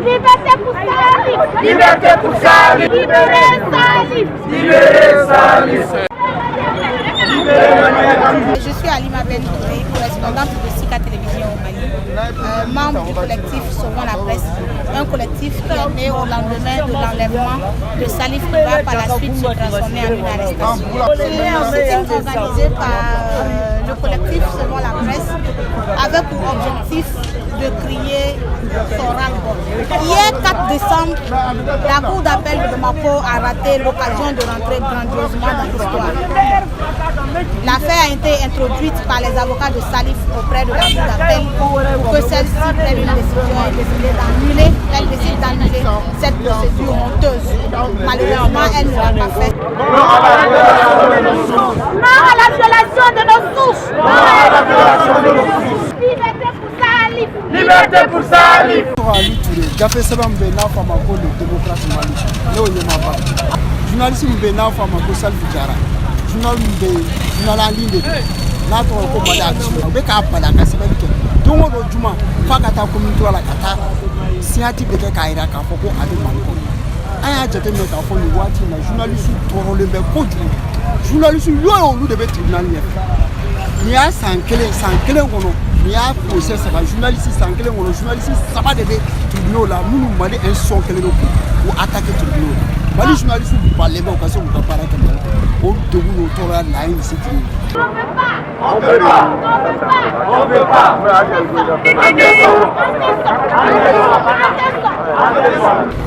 Liberté pour Salif. Liberté pour Salif. Libérez Salif. Libérez Salif. Je suis Alima Bentouré, correspondante de Sika Télévision au Mali, membre du collectif Sauvons la presse, un collectif qui est né au lendemain de l'enlèvement de Salif Diarrah, par la suite se transformer en une arrestation. C'est un meeting organisé par le collectif Sauvons la presse avec pour objectif de crier son ras-le-bol. Hier 4 décembre, la cour d'appel de Bamako a raté l'occasion de rentrer grandiosement dans l'histoire. L'affaire a été introduite par les avocats de Salif auprès de la cour d'appel pour que celle-ci prenne une décision et elle décide d'annuler cette procédure honteuse. Malheureusement, elle ne l'a pas faite. Non à la violation de nos souches. Non à la violation de nos souches. Liberté pour Salif. Liberté pour Salif. Café Sabam Bena Famako, le démocrate Mali. Journaliste Mbena Famako Salif Diarrah. Journal en ligne. Là, tu as Maliactu. Avec un palaka, c'est vrai que tout le monde Juma, Fakata communauté à la Kata, scientifique de Kaira Kafoko à Mali. Aya jate me ka fo ni wati na journaliste toro le be koju journaliste yo olu de be tribunal ni ya sankele ngono ni ya procès ça va journaliste sankele ngono journaliste ça va de be tribunal la munu mali un son kele no ou attaquer tribunal mali journaliste vous parlez ba occasion vous parler comme o de vous toro la line c'est On veut pas.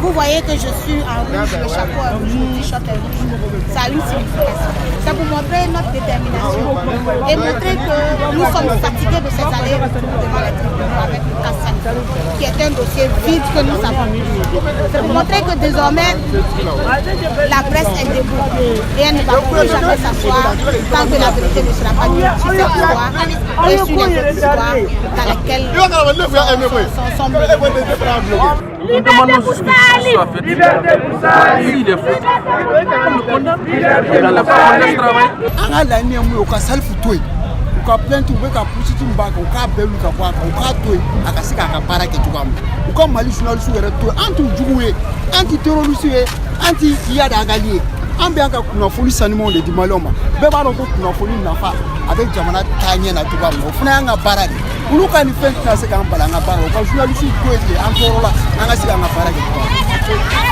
Vous voyez que je suis en rouge, le chapeau est rouge, le t-shirt est rouge. Ça a une signification. C'est pour montrer notre détermination et montrer que nous sommes fatigués de ces allers-retours devant les tribunaux avec le cas sanitaire, qui est un dossier vide que nous savons. C'est pour montrer que désormais, la presse est debout et elle ne va plus jamais s'asseoir tant que la vérité ne sera pas dite sur cette histoire et sur les autres histoires dans lesquelles sont nous demandons juste que justice soit faite. Liberté pour Salif. S'il est faux, on le condamne. Dans la parole de travail. On a l'année où on a Salif Diarrah. On a plein de trucs, on a poussé tout le monde, on a bellu, on a tout, on a cassé, on a paré, on a Mali journaliste, on a anti-joué, anti-terroriste, anti-yadagali. On a folie saniment de Dimaloma. On a folie nafa avec Jamana Tanya na Tubam. On a un barrage. On a fait un peu de temps, on a journaliste, on a